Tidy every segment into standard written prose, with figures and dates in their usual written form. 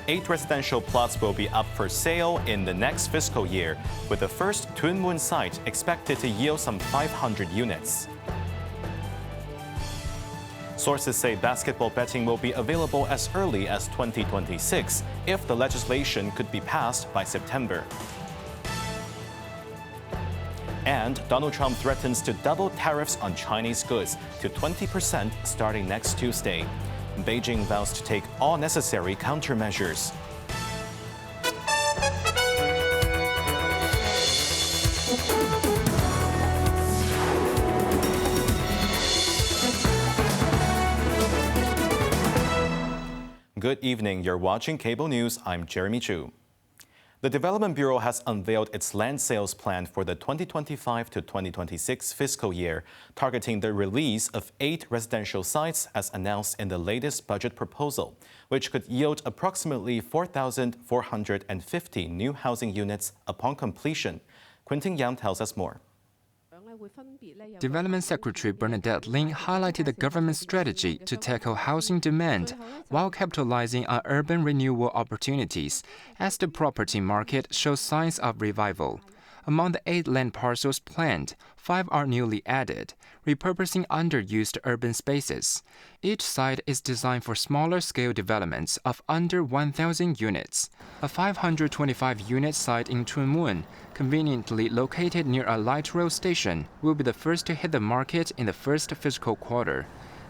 8 residential plots will be up for sale in the next fiscal year, with the first Tuen Mun site expected to yield some 500 units. Sources say basketball betting will be available as early as 2026 if the legislation could be passed by September. And Donald Trump threatens to double tariffs on Chinese goods to 20% starting next Tuesday. Beijing vows to take all necessary countermeasures. Good evening. You're watching Cable News. I'm Jeremy Chu. The Development Bureau has unveiled its land sales plan for the 2025 to 2026 fiscal year, targeting the release of 8 residential sites as announced in the latest budget proposal, which could yield approximately 4,450 new housing units upon completion. Quentin Yang tells us more. Development Secretary Bernadette Lin highlighted the government's strategy to tackle housing demand while capitalizing on urban renewal opportunities as the property market shows signs of revival. Among the 8 land parcels planned, 5 are newly added, repurposing underused urban spaces. Each site is designed for smaller-scale developments of under 1,000 units. A 525-unit site in Tuen Mun, conveniently located near a light rail station, will be the first to hit the market in the first fiscal quarter.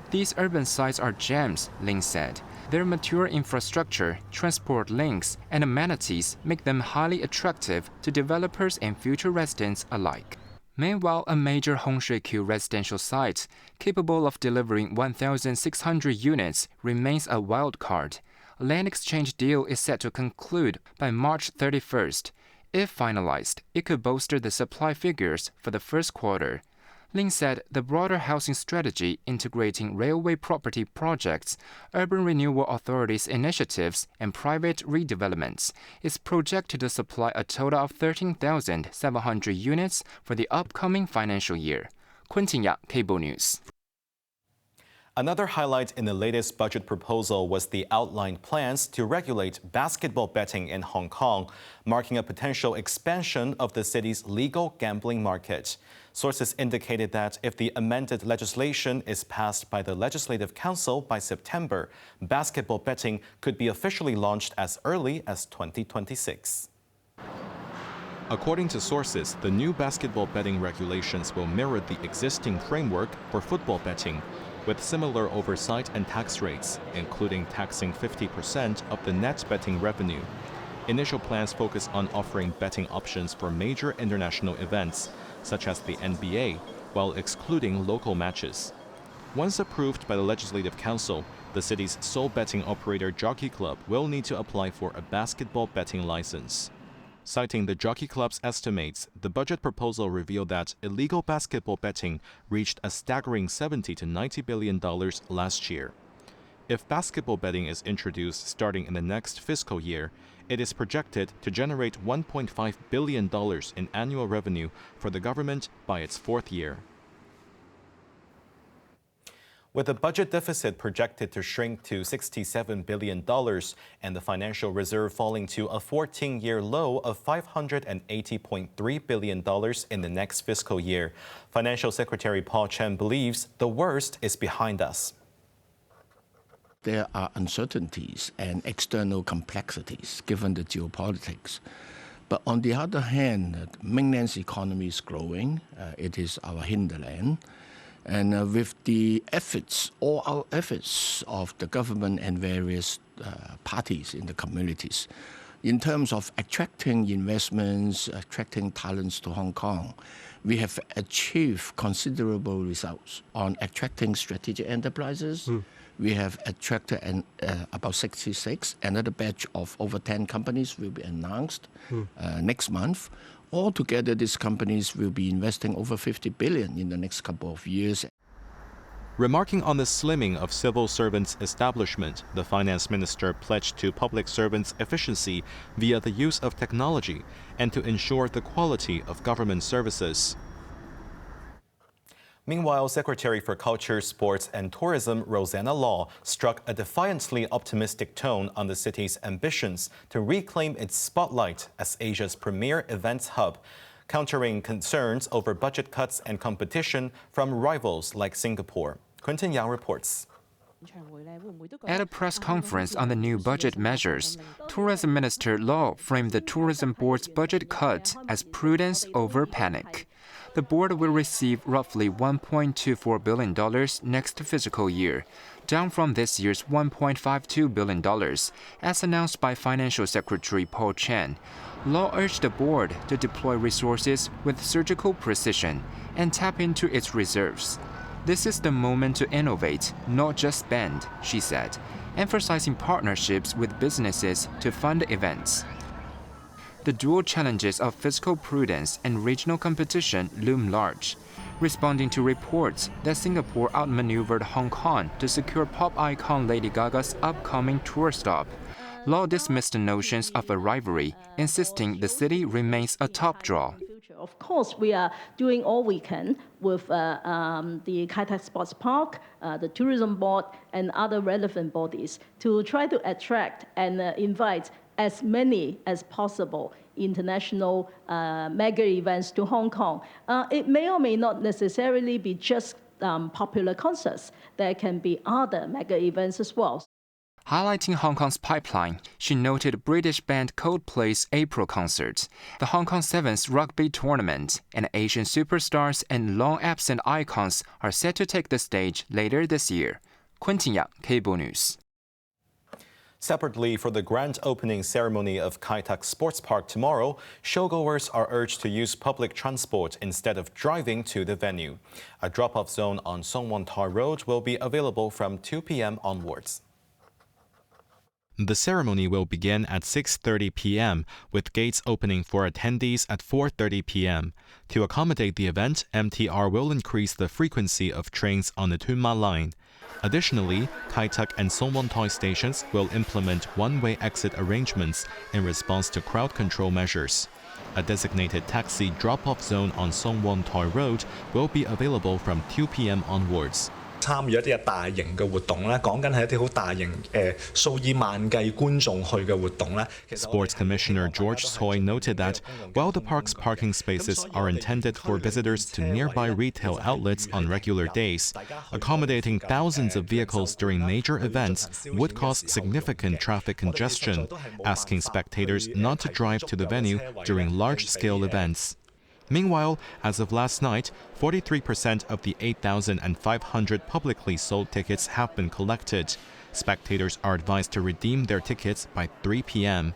These urban sites are gems, Lin said. Their mature infrastructure, transport links, and amenities make them highly attractive to developers and future residents alike. Meanwhile, a major Hongshui-Q residential site, capable of delivering 1,600 units, remains a wild card. A land exchange deal is set to conclude by March 31st. If finalized, it could bolster the supply figures for the first quarter. Lin said the broader housing strategy integrating railway property projects, urban renewal authorities' initiatives, and private redevelopments is projected to supply a total of 13,700 units for the upcoming financial year. Quentin Ya, Cable News. Another highlight in the latest budget proposal was the outlined plans to regulate basketball betting in Hong Kong, marking a potential expansion of the city's legal gambling market. Sources indicated that if the amended legislation is passed by the Legislative Council by September, basketball betting could be officially launched as early as 2026. According to sources, the new basketball betting regulations will mirror the existing framework for football betting, with similar oversight and tax rates, including taxing 50% of the net betting revenue. Initial plans focus on offering betting options for major international events, such as the NBA, while excluding local matches. Once approved by the Legislative Council, the city's sole betting operator Jockey Club will need to apply for a basketball betting license. Citing the Jockey Club's estimates, the budget proposal revealed that illegal basketball betting reached a staggering $70 to $90 billion last year. If basketball betting is introduced starting in the next fiscal year, it is projected to generate $1.5 billion in annual revenue for the government by its 4th year. With the budget deficit projected to shrink to $67 billion and the financial reserve falling to a 14-year low of $580.3 billion in the next fiscal year, Financial Secretary Paul Chen believes the worst is behind us. There are uncertainties and external complexities given the geopolitics. But on the other hand, mainland's economy is growing. It is our hinterland. And with the efforts, all our efforts of the government and various parties in the communities, in terms of attracting investments, attracting talents to Hong Kong, we have achieved considerable results on attracting strategic enterprises. We have attracted about 66. Another batch of over 10 companies will be announced next month. Altogether, these companies will be investing over $50 billion in the next couple of years. Remarking on the slimming of civil servants' establishment, the finance minister pledged to public servants' efficiency via the use of technology and to ensure the quality of government services. Meanwhile, Secretary for Culture, Sports and Tourism Rosanna Law struck a defiantly optimistic tone on the city's ambitions to reclaim its spotlight as Asia's premier events hub, countering concerns over budget cuts and competition from rivals like Singapore. Quentin Yang reports. At a press conference on the new budget measures, Tourism Minister Law framed the Tourism Board's budget cut as prudence over panic. The board will receive roughly $1.24 billion next fiscal year, down from this year's $1.52 billion, as announced by Financial Secretary Paul Chen. Law urged the board to deploy resources with surgical precision and tap into its reserves. This is the moment to innovate, not just spend, she said, emphasizing partnerships with businesses to fund events. The dual challenges of fiscal prudence and regional competition loom large, responding to reports that Singapore outmaneuvered Hong Kong to secure pop icon Lady Gaga's upcoming tour stop. Law dismissed the notions of a rivalry, insisting the city remains a top draw. Of course, we are doing all we can with the Kai Tak Sports Park, the Tourism Board, and other relevant bodies to try to attract and invite as many as possible international mega events to Hong Kong. It may or may not necessarily be just popular concerts. There can be other mega events as well. Highlighting Hong Kong's pipeline, she noted British band Coldplay's April concert, the Hong Kong Sevens rugby tournament, and Asian superstars and long-absent icons are set to take the stage later this year. Quentin Yang, Cable News. Separately, for the grand opening ceremony of Kai Tak Sports Park tomorrow, showgoers are urged to use public transport instead of driving to the venue. A drop-off zone on Song Won Tai Road will be available from 2 p.m. onwards. The ceremony will begin at 6:30 p.m., with gates opening for attendees at 4:30 p.m. To accommodate the event, MTR will increase the frequency of trains on the Tuen Mun line. Additionally, Kai Tak and Song Won Tai stations will implement one-way exit arrangements in response to crowd control measures. A designated taxi drop-off zone on Song Won Tai Road will be available from 2 p.m. onwards. 參與一啲大型嘅活動咧，講緊係一啲好大型數以萬計觀眾去嘅活動咧。Sports Commissioner George Tsoi noted that while the park's parking spaces are intended for visitors to nearby retail outlets on regular days, accommodating thousands of vehicles during major events would cause significant traffic congestion, asking spectators not to drive to the venue during large-scale events. Meanwhile, as of last night, 43% of the 8,500 publicly sold tickets have been collected. Spectators are advised to redeem their tickets by 3 p.m.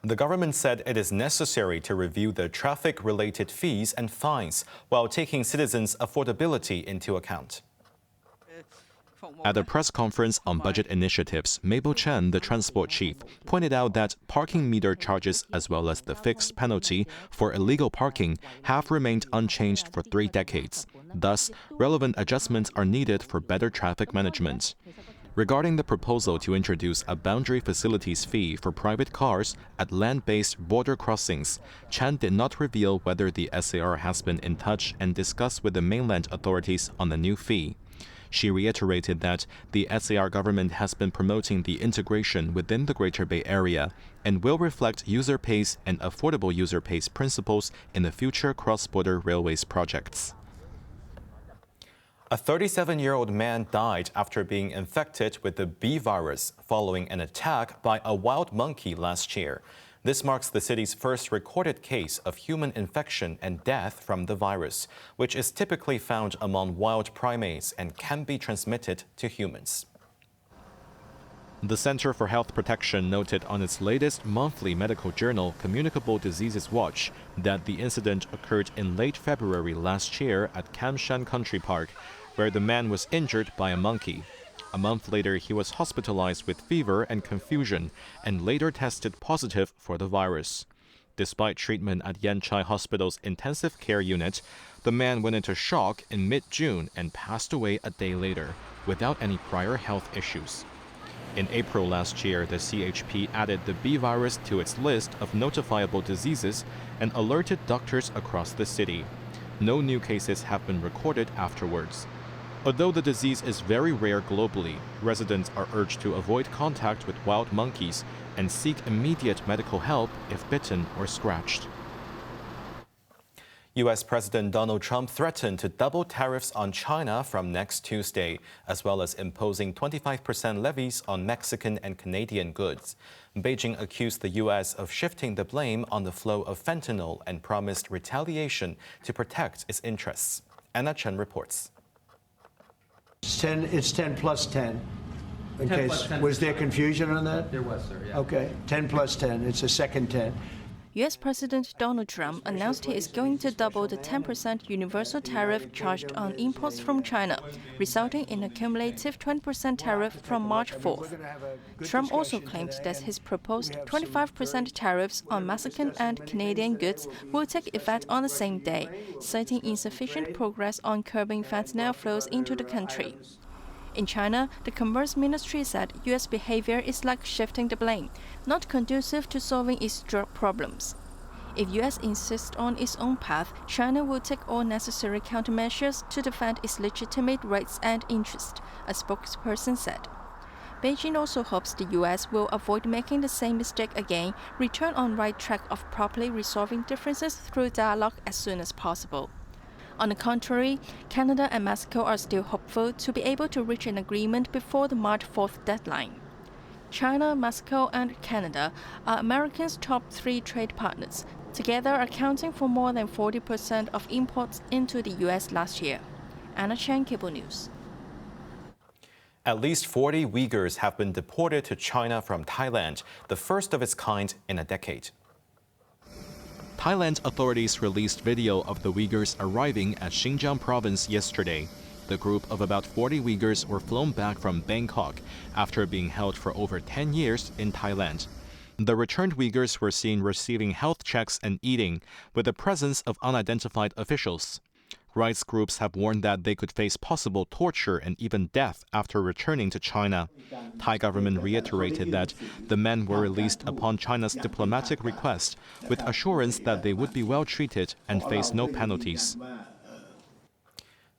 The government said it is necessary to review the traffic-related fees and fines while taking citizens' affordability into account. At a press conference on budget initiatives, Mabel Chen, the transport chief, pointed out that parking meter charges as well as the fixed penalty for illegal parking have remained unchanged for 3 decades. Thus, relevant adjustments are needed for better traffic management. Regarding the proposal to introduce a boundary facilities fee for private cars at land-based border crossings, Chen did not reveal whether the SAR has been in touch and discussed with the mainland authorities on the new fee. She reiterated that the SAR government has been promoting the integration within the Greater Bay Area and will reflect user pays and affordable user pays principles in the future cross-border railways projects. A 37-year-old man died after being infected with the B virus following an attack by a wild monkey last year. This marks the city's first recorded case of human infection and death from the virus, which is typically found among wild primates and can be transmitted to humans. The Center for Health Protection noted on its latest monthly medical journal, Communicable Diseases Watch, that the incident occurred in late February last year at Kam Shan Country Park, where the man was injured by a monkey. A month later, he was hospitalized with fever and confusion and later tested positive for the virus. Despite treatment at Yan Chai Hospital's intensive care unit, the man went into shock in mid-June and passed away a day later, without any prior health issues. In April last year, the CHP added the B virus to its list of notifiable diseases and alerted doctors across the city. No new cases have been recorded afterwards. Although the disease is very rare globally, residents are urged to avoid contact with wild monkeys and seek immediate medical help if bitten or scratched. U.S. President Donald Trump threatened to double tariffs on China from next Tuesday, as well as imposing 25% levies on Mexican and Canadian goods. Beijing accused the U.S. of shifting the blame on the flow of fentanyl and promised retaliation to protect its interests. Anna Chen reports. It's 10 plus 10. In 10 case, plus 10. was there confusion on that? There was, sir, yeah. Okay, 10 plus 10. It's a second 10. U.S. President Donald Trump announced he is going to double the 10% universal tariff charged on imports from China, resulting in a cumulative 20% tariff from March 4th. Trump also claimed that his proposed 25% tariffs on Mexican and Canadian goods will take effect on the same day, citing insufficient progress on curbing fentanyl flows into the country. In China, the Commerce Ministry said U.S. behavior is like shifting the blame, not conducive to solving its drug problems. If U.S. insists on its own path, China will take all necessary countermeasures to defend its legitimate rights and interests, a spokesperson said. Beijing also hopes the U.S. will avoid making the same mistake again, return on right track of properly resolving differences through dialogue as soon as possible. On the contrary, Canada and Mexico are still hopeful to be able to reach an agreement before the March 4th deadline. China, Mexico, and Canada are Americans' top 3 trade partners, together accounting for more than 40% of imports into the U.S. last year. Anna Chen, Cable News. At least 40 Uyghurs have been deported to China from Thailand, the first of its kind in a decade. Thailand authorities released video of the Uyghurs arriving at Xinjiang province yesterday. The group of about 40 Uyghurs were flown back from Bangkok after being held for over 10 years in Thailand. The returned Uyghurs were seen receiving health checks and eating, with the presence of unidentified officials. Rights groups have warned that they could face possible torture and even death after returning to China. Thai government reiterated that the men were released upon China's diplomatic request, with assurance that they would be well treated and face no penalties.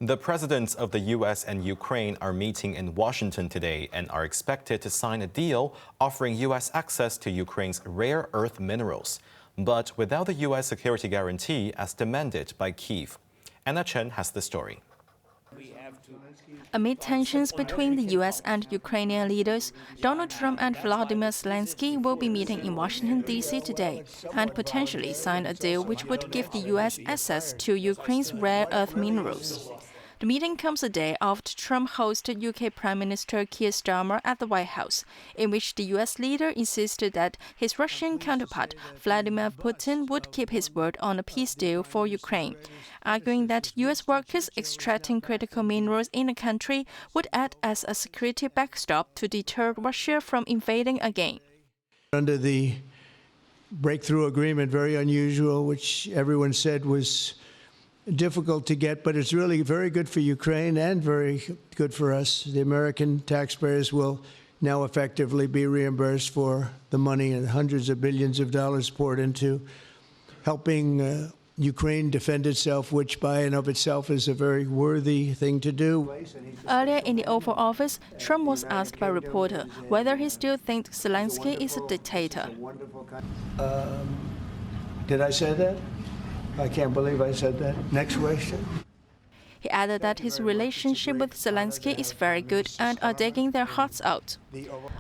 The presidents of the U.S. and Ukraine are meeting in Washington today and are expected to sign a deal offering U.S. access to Ukraine's rare earth minerals, but without the U.S. security guarantee as demanded by Kyiv. Anna Chen has the story. Amid tensions between the U.S. and Ukrainian leaders, Donald Trump and Volodymyr Zelensky will be meeting in Washington, D.C. today and potentially sign a deal which would give the U.S. access to Ukraine's rare earth minerals. The meeting comes a day after Trump hosted UK Prime Minister Keir Starmer at the White House, in which the US leader insisted that his Russian counterpart, Vladimir Putin, would keep his word on a peace deal for Ukraine, arguing that US workers extracting critical minerals in the country would act as a security backstop to deter Russia from invading again. Under the breakthrough agreement, very unusual, which everyone said was difficult to get, but it's really very good for Ukraine and very good for us. The American taxpayers will now effectively be reimbursed for the money and hundreds of billions of dollars poured into helping Ukraine defend itself, which by and of itself is a very worthy thing to do. Earlier in the Oval Office, Trump was asked by a reporter whether he still thinks Zelensky is a dictator. Did I say that? I can't believe I said that. Next question. He added that his relationship with Zelensky is very good and are digging their hearts out.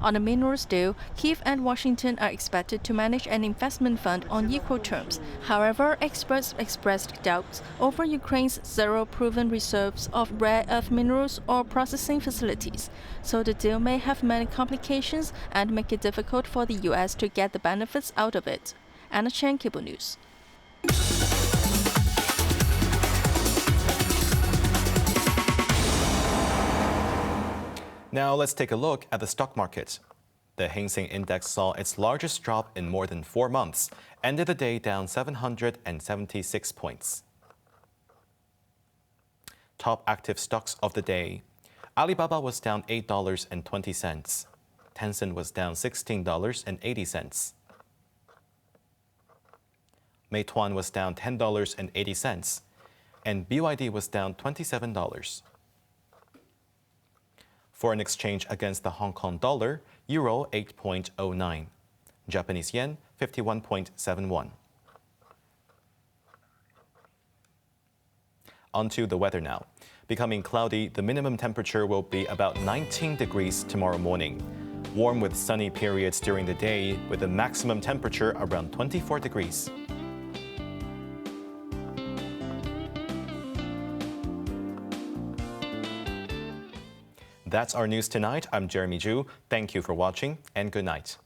On the minerals deal, Kyiv and Washington are expected to manage an investment fund on equal terms. However, experts expressed doubts over Ukraine's zero proven reserves of rare earth minerals or processing facilities, so the deal may have many complications and make it difficult for the U.S. to get the benefits out of it. Anna Chen, Cable News. Now let's take a look at the stock market. The Hang Seng Index saw its largest drop in more than 4 months, ended the day down 776 points. Top active stocks of the day. Alibaba was down $8.20. Tencent was down $16.80. Meituan was down $10.80. and BYD was down $27. Foreign exchange against the Hong Kong dollar, euro 8.09. Japanese yen 51.71. Onto the weather now. Becoming cloudy, the minimum temperature will be about 19 degrees tomorrow morning. Warm with sunny periods during the day, with a maximum temperature around 24 degrees. That's our news tonight. I'm Jeremy Zhu. Thank you for watching and good night.